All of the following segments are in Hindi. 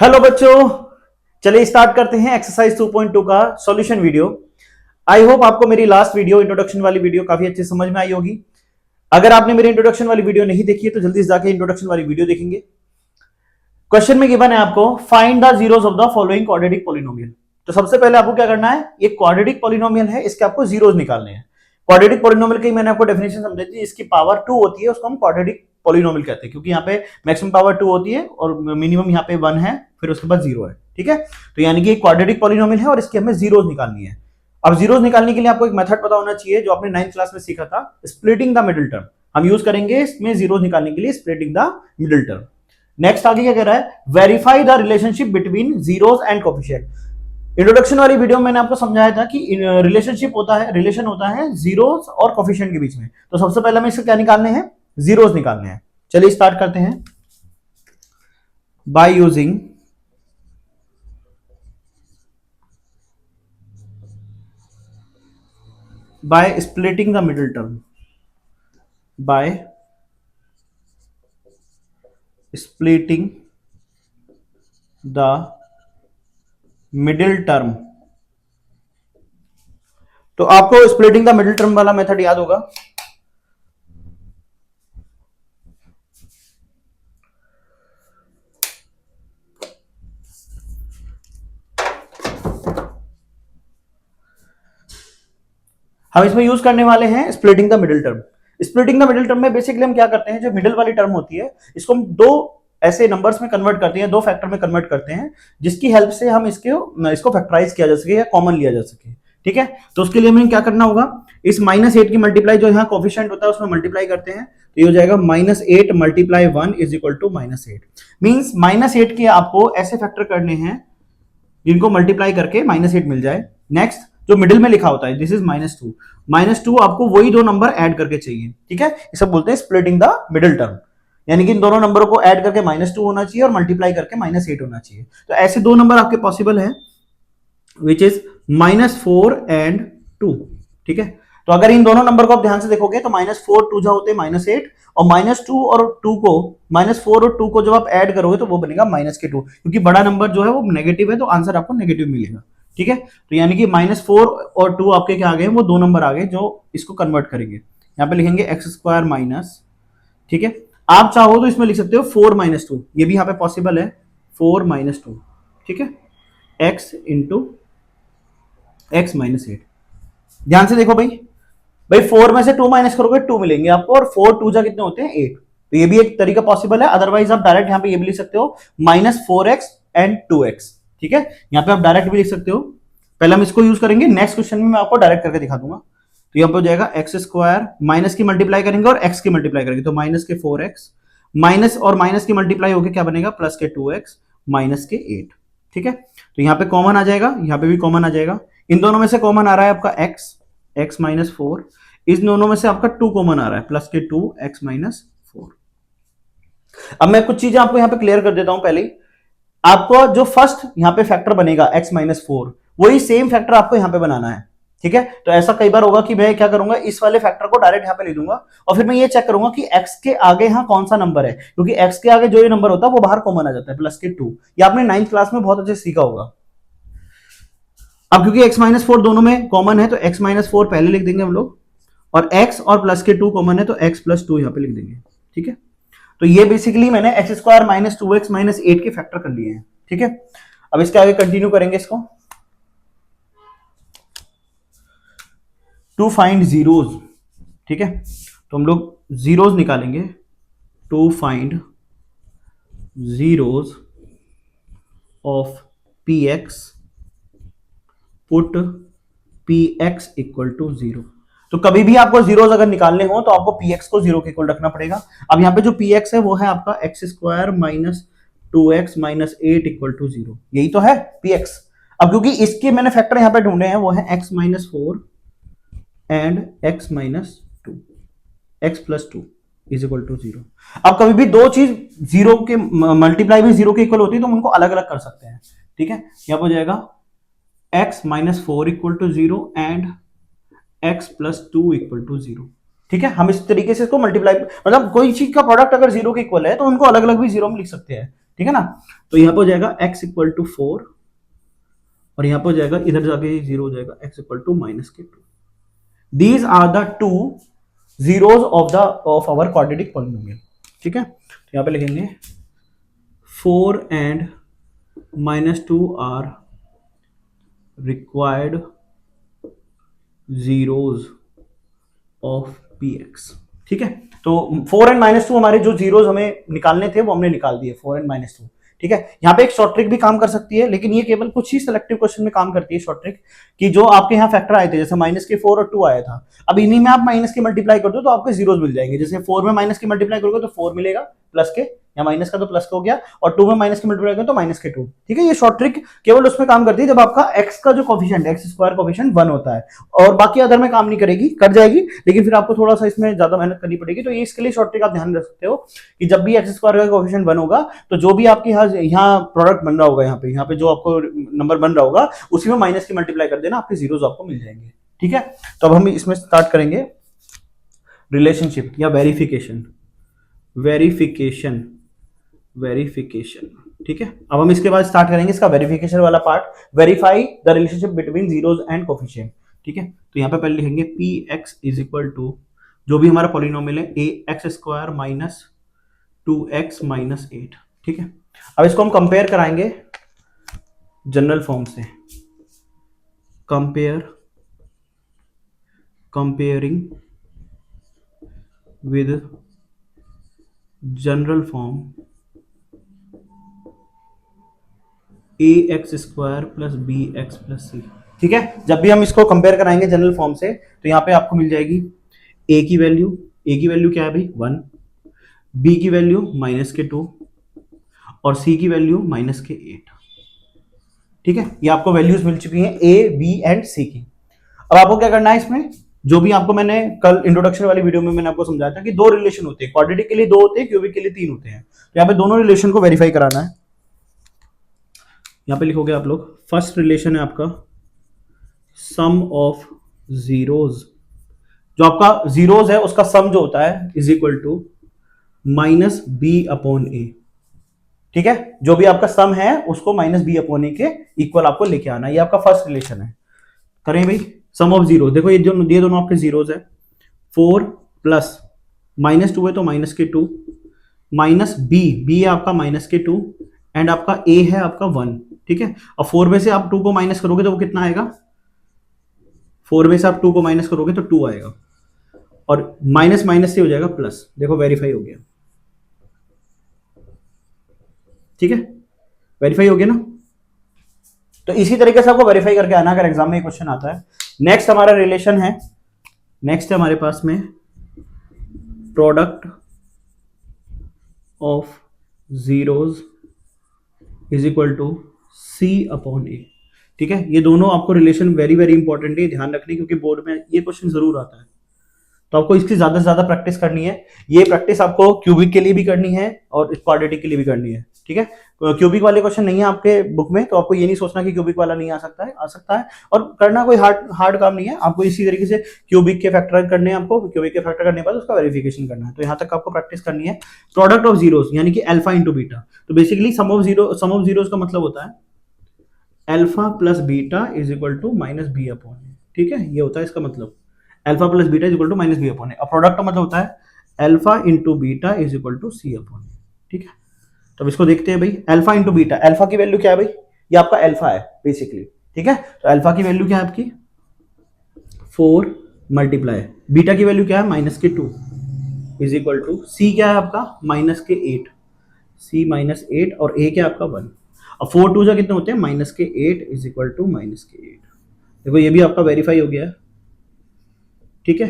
हेलो बच्चों, चलिए स्टार्ट करते हैं एक्सरसाइज 2.2 का सॉल्यूशन वीडियो। आई होप आपको मेरी लास्ट वीडियो इंट्रोडक्शन वाली वीडियो काफी अच्छे समझ में आई होगी। अगर आपने मेरी इंट्रोडक्शन वाली वीडियो नहीं देखी है तो जल्दी से जाके इंट्रोडक्शन वाली वीडियो देखेंगे। क्वेश्चन में गिवन है आपको find the zeros of the following quadratic polynomial. तो सबसे पहले आपको क्या करना है, ये क्वाड्रेटिक पॉलिनोमियल है, इसके आपको जीरोस निकालने हैं। क्वाड्रेटिक पॉलिनोमियल की मैंने आपको डेफिनेशन समझाई थी, इसकी पावर 2 होती है, उसको हम क्वाड्रेटिक पॉलिनोमियल कहते हैं, क्योंकि यहाँ पे मैक्सिमम पावर 2 होती है और मिनिमम यहाँ पे 1 है, फिर उसके बाद 0 है। ठीक है, तो यानी कि क्वाड्रेटिक पॉलिनोमियल है और इसकी हमें जीरोस निकालनी है। अब जीरोस निकालने के लिए आपको एक मेथड पता होना चाहिए जो आपने 9th क्लास में सीखा था, स्प्लिटिंग द मिडिल टर्म। हम यूज करेंगे इसमें जीरोस निकालने के लिए splitting the middle term. Next आगे क्या कह रहा है, verify the relationship between zeros and coefficient. Introduction वाली वीडियो में मैंने आपको समझाया था कि रिलेशनशिप होता है, रिलेशन होता है जीरोस और कोफिशिएंट के बीच में। तो सबसे पहले हमें इससे क्या निकालने हैं, जीरोस निकालने हैं। चलिए स्टार्ट करते हैं। By using by splitting the middle term, by splitting the middle term। तो आपको स्प्लिटिंग द मिडिल टर्म वाला मेथड याद होगा। हम इसमें यूज करने वाले हैं splitting the middle term. Splitting the middle term में बेसिकली हम क्या करते हैं, जो मिडिल वाली टर्म होती है इसको हम दो ऐसे नंबर्स में कन्वर्ट करते हैं, दो फैक्टर में कन्वर्ट करते हैं, जिसकी हेल्प से हम इसको फैक्टराइज किया जा सके या कॉमन लिया जा सके। ठीक है, तो उसके लिए हमें क्या करना होगा, इस -8 की मल्टीप्लाई जो यहाँ कोफिशिएंट होता है उसमें मल्टीप्लाई करते हैं, तो ये हो जाएगा -8 multiply 1 is equal to -8। Means -8 के आपको ऐसे फैक्टर करने हैं जिनको मल्टीप्लाई करके -8 मिल जाए। नेक्स्ट जो मिडिल में लिखा होता है दिस इज -2 आपको वही दो नंबर ऐड करके चाहिए। ठीक है, इसे बोलते हैं स्प्लिटिंग द मिडिल टर्म, यानी कि इन दोनों नंबरों को ऐड करके -2 होना चाहिए और मल्टीप्लाई करके -8 होना चाहिए। तो ऐसे दो नंबर आपके पॉसिबल है विच इज -4 एंड 2। ठीक है, तो अगर इन दोनों नंबर को आप ध्यान से देखोगे तो -4 2 जा होते हैं -8 और -2 और 2 को -4 और 2 को जब आप ऐड करोगे तो वो बनेगा -2, क्योंकि बड़ा नंबर जो है वो नेगेटिव है तो आंसर आपको नेगेटिव मिलेगा। ठीक है, तो यानी कि -4 और 2 आपके क्या आ गए, वो दो नंबर आ गए जो इसको कन्वर्ट करेंगे। यहाँ पे लिखेंगे x² माइनस, ठीक है, आप चाहो तो इसमें लिख सकते हो 4 - 2, ये भी यहाँ पे पॉसिबल है 4 - 2। ठीक है, x इंटू x -8। ध्यान से देखो भाई 4 में से 2 माइनस करोगे 2 मिलेंगे आपको, और 4 2 जा कितने होते हैं 8। तो ये भी एक तरीका पॉसिबल है। अदरवाइज आप डायरेक्ट यहाँ पे ये भी लिख सकते हो -4x एंड 2x। ठीक है, यहाँ पे आप डायरेक्ट भी लिख सकते हो। पहले हम इसको यूज करेंगे, नेक्स्ट क्वेश्चन में मैं आपको डायरेक्ट करके दिखा दूंगा। तो यहाँ पे हो जाएगा x² माइनस की मल्टीप्लाई करेंगे और x की मल्टीप्लाई करेंगे, तो -4x माइनस और माइनस की मल्टीप्लाई होकर क्या बनेगा, +2x -8। ठीक है, तो यहाँ पे कॉमन आ जाएगा, यहाँ पे भी कॉमन आ जाएगा। इन दोनों में से कॉमन आ रहा है आपका x -4, इस दोनों में से आपका 2 कॉमन आ रहा है +2x -4। अब मैं कुछ चीजें आपको यहाँ पे क्लियर कर देता हूं। पहले आपको जो फर्स्ट यहाँ पे फैक्टर बनेगा x -4, वही सेम फैक्टर आपको यहाँ पे बनाना है। ठीक है, तो ऐसा कई बार होगा कि मैं क्या करूंगा, इस वाले फैक्टर को डायरेक्ट यहाँ पे ले लूंगा और फिर मैं ये चेक करूंगा कि x के आगे यहाँ कौन सा नंबर है, क्योंकि x के आगे जो ये नंबर होता है वो बाहर कॉमन आ जाता है +2। ये आपने 9th क्लास में बहुत अच्छे सीखा होगा। अब क्योंकि x -4 दोनों में कॉमन है तो x -4 पहले लिख देंगे हम लोग, और x और +2 कॉमन है तो x +2 यहाँ पे लिख देंगे। ठीक है, तो ये बेसिकली मैंने x² -2x -8 के फैक्टर कर लिए हैं। ठीक है, अब इसके आगे कंटिन्यू करेंगे इसको। टू फाइंड जीरोज, ठीक है, तो हम लोग जीरोज निकालेंगे। To find zeros of px put px equal to 0। तो कभी भी आपको जीरोज अगर निकालने हो तो आपको px को 0 के इक्वल रखना पड़ेगा। अब यहाँ पे जो px है वो है आपका x² -2x -8 इक्वल टू 0, यही तो है px। अब क्योंकि इसके मैंने फैक्टर यहाँ पे ढूंढे हैं, वो है x -4 and x -2, x +2 is equal to 0। अब कभी भी दो चीज जीरो के मल्टीप्लाई में 0 के इक्वल होती है तो हम उनको अलग अलग कर सकते हैं। ठीक है, यहाँ पर हो जाएगा x -4 equal to 0 and x +2 equal to 0। ठीक है, हम इस तरीके से इसको मल्टीप्लाई, मतलब कोई चीज का प्रोडक्ट अगर 0 के इक्वल है तो उनको अलग अलग भी 0 में लिख सकते हैं। ठीक है ना। तो यहाँ पे हो जाएगा x इक्वल टू 4 और यहाँ पे हो जाएगा इधर जाके 0 हो जाएगा x इक्वल टू माइनस के 2। These are the two zeros of our quadratic polynomial. ठीक है, तो यहाँ पे लिखेंगे 4 and -2 are required zeros of px। ठीक है, तो 4 and -2 हमारे जो जीरोज हमें निकालने थे वो हमने निकाल दिए, 4 and -2। ठीक है, यहाँ पे एक शॉर्ट ट्रिक भी काम कर सकती है, लेकिन ये केवल कुछ ही सिलेक्टिव क्वेश्चन में काम करती है शॉर्ट ट्रिक, कि जो आपके यहाँ फैक्टर आए थे, जैसे -4 और 2 आया था, अब इन्हीं में आप माइनस के मल्टीप्लाई कर दो तो आपके जीरोज मिल जाएंगे। जैसे 4 में माइनस के मल्टीप्लाई करोगे तो 4 मिलेगा प्लस के, या माइनस का तो प्लस का हो गया, और 2 में माइनस के मल्टीप्लाई करोगे तो माइनस के 2। ठीक है, ये शॉर्ट ट्रिक केवल उसमें काम करती है जब आपका x का जो कोफिशिएंट, x स्क्वायर कोफिशिएंट 1 होता है, और बाकी अदर में काम नहीं करेगी, कर जाएगी, लेकिन फिर आपको थोड़ा सा इसमें ज्यादा मेहनत करनी पड़ेगी। तो ये इसके लिए शॉर्ट ट्रिक आप ध्यान रख सकते हो कि जब भी x स्क्वायर का कोफिशिएंट 1 होगा तो जो भी आपके यहाँ प्रोडक्ट बन रहा होगा, यहाँ पे जो आपको नंबर बन रहा होगा उसी में माइनस की मल्टीप्लाई कर देना, आपके जीरोज आपको मिल जाएंगे। ठीक है, तो अब हम इसमें स्टार्ट करेंगे रिलेशनशिप या वेरिफिकेशन। ठीक है, अब हम इसके बाद स्टार्ट करेंगे इसका वेरिफिकेशन वाला part, verify the relationship between zeros and coefficient. ठीक है, तो यहाँ पे पहले लिखेंगे px इज इक्वल टू जो भी हमारा पॉलिनोमियल है ax square minus 2x minus 8। ठीक है, अब इसको हम कंपेयर कराएंगे जनरल फॉर्म से, comparing with general form ax square plus bx plus c। ठीक है, जब भी हम इसको कंपेयर कराएंगे जनरल फॉर्म से तो यहाँ पे आपको मिल जाएगी a की वैल्यू क्या है भाई 1, b की वैल्यू -2 और c की वैल्यू -8। ठीक है, ये आपको वैल्यूज मिल चुकी हैं a, b एंड c की। अब आपको क्या करना है इसमें, जो भी आपको मैंने कल इंट्रोडक्शन वाली वीडियो में मैंने आपको समझाया था कि दो रिलेशन होते हैं, क्वाड्रेटिक के लिए 2 होते हैं, क्यूबिक के लिए 3 होते हैं। तो यहाँ पे दोनों रिलेशन को वेरीफाई कराना है। यहाँ पे लिखोगे आप लोग, फर्स्ट रिलेशन है आपका सम ऑफ जीरोज, जो आपका जीरोज है उसका सम जो होता है इज इक्वल टू -b/a। ठीक है, जो भी आपका सम है उसको -b/a के इक्वल आपको लेके आना है। ये आपका फर्स्ट रिलेशन है। करें भाई सम ऑफ जीरो, देखो ये दोनों आपके जीरोज है, 4 प्लस -2 है तो -2 माइनस b है आपका -2 एंड आपका a है आपका 1। ठीक है, अब 4 में से आप 2 को माइनस करोगे तो वो कितना आएगा, 4 में से आप 2 को माइनस करोगे तो 2 आएगा, और माइनस से हो जाएगा प्लस। देखो वेरीफाई हो गया। ठीक है, वेरीफाई हो गया ना। तो इसी तरीके से आपको वेरीफाई करके आना अगर एग्जाम में क्वेश्चन आता है। नेक्स्ट हमारा रिलेशन है, नेक्स्ट है हमारे पास में product of zeros is equal to c/a। ठीक है, ये दोनों आपको रिलेशन वेरी वेरी इंपॉर्टेंट है, ध्यान रखनी, क्योंकि बोर्ड में ये क्वेश्चन जरूर आता है। तो आपको इसकी ज्यादा से ज्यादा प्रैक्टिस करनी है। ये प्रैक्टिस आपको क्यूबिक के लिए भी करनी है और क्वाड्रेटिक के लिए भी करनी है। ठीक है, क्यूबिक वाले क्वेश्चन नहीं है आपके बुक में, तो आपको ये नहीं सोचना कि क्यूबिक वाला नहीं आ सकता है, आ सकता है, और करना कोई हार्ड काम नहीं है। आपको इसी तरीके से क्यूबिक के फैक्टर करने हैं, आपको क्यूबिक के फैक्टर करने के बाद उसका वेरिफिकेशन करना है। तो यहाँ तक आपको प्रैक्टिस करनी है। प्रोडक्ट ऑफ जीरोस यानी कि अल्फा इंटू बीटा, तो बेसिकली सम ऑफ जीरोस का मतलब होता है alpha plus beta is equal to -b/a। ठीक है, ये होता है इसका मतलब, alpha plus beta is equal to -b/a। और प्रोडक्ट का मतलब होता है alpha into beta is equal to c/a। ठीक है, तो अब इसको देखते हैं भाई, अल्फा इंटू बीटा, अल्फा की वैल्यू क्या है भाई, ये आपका अल्फा है बेसिकली। ठीक है, तो अल्फा की वैल्यू क्या है आपकी 4 मल्टीप्लाई, बीटा की वैल्यू क्या है -2 इज इक्वल टू, सी क्या है आपका -8, c -8 और a क्या है आपका 1। अब 4 2 जा कितने होते हैं -8 इज इक्वल टू -8। देखो ये भी आपका वेरीफाई हो गया है। ठीक है,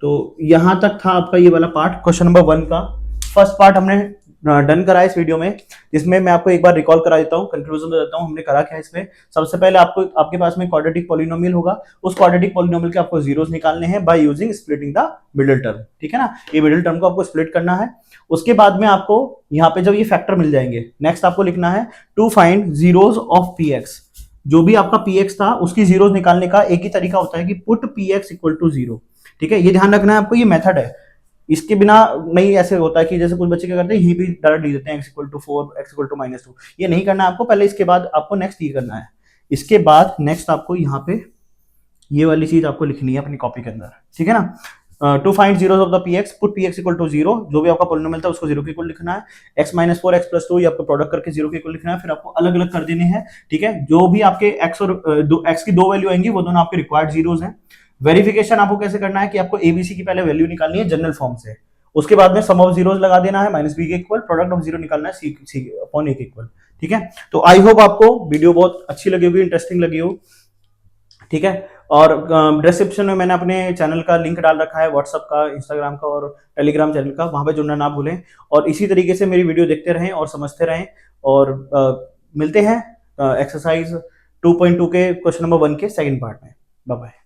तो यहां तक था आपका ये वाला पार्ट, क्वेश्चन नंबर 1 का फर्स्ट पार्ट हमने डन करा है इस वीडियो में, जिसमें मैं आपको एक बार रिकॉल करा देता हूँ, कंक्लूजन दे देता हूँ हमने करा क्या है इसमें। सबसे पहले आपके पास में क्वाड्रेटिक पॉलिनोमियल होगा, उस क्वाड्रेटिक पॉलिनोमियल के आपको जीरोस निकालने हैं by using splitting the middle term. ठीक है ना, ये मिडिल टर्म को आपको स्प्लिट करना है। उसके बाद में आपको यहाँ पे जब ये फैक्टर मिल जाएंगे, नेक्स्ट आपको लिखना है to find zeros of px। जो भी आपका px था उसकी जीरोस निकालने का एक ही तरीका होता है कि पुट px इक्वल टू 0। ठीक है, ये ध्यान रखना है आपको, ये मेथड है। इसके बिना नहीं ऐसे होता है कि जैसे कुछ बच्चे क्या करते हैं यहीं भी डायरेक्ट लिख देते हैं x=4 x=-2। ये नहीं करना है आपको, पहले इसके बाद आपको नेक्स्ट ये करना है। इसके बाद नेक्स्ट आपको यहाँ पे ये वाली चीज आपको लिखनी है अपनी कॉपी के अंदर, ठीक है ना। To find zeros of the px, put px=0, जो भी आपका पोलिनोमियल था उसको 0 के इक्वल लिखना है। x-4 x+2 ये आपको प्रोडक्ट करके 0 के इक्वल लिखना है, फिर आपको अलग अलग कर देने हैं, ठीक है। जो भी आपके x और x की दो वैल्यू आएंगी वो दोनों आपके रिक्वायर्ड जीरोस हैं। वेरिफिकेशन आपको कैसे करना है कि आपको एबीसी की पहले वैल्यू निकालनी है जनरल फॉर्म से, उसके बाद में सम ऑफ जीरोस लगा देना है माइनस बी के इक्वल, प्रोडक्ट ऑफ जीरो निकालना है सी अपॉन ए के इक्वल, ठीक है। तो आई होप आपको वीडियो बहुत अच्छी लगी होगी, इंटरेस्टिंग लगी हो, ठीक है। और डिस्क्रिप्शन में मैंने अपने चैनल का लिंक डाल रखा है, व्हाट्सअप का, इंस्टाग्राम का और टेलीग्राम चैनल का, वहां पे जुड़ना ना भूलें। और इसी तरीके से मेरी वीडियो देखते रहें और समझते रहें। और मिलते हैं एक्सरसाइज 2.2 के क्वेश्चन नंबर 1 के सेकंड पार्ट में। Bye bye.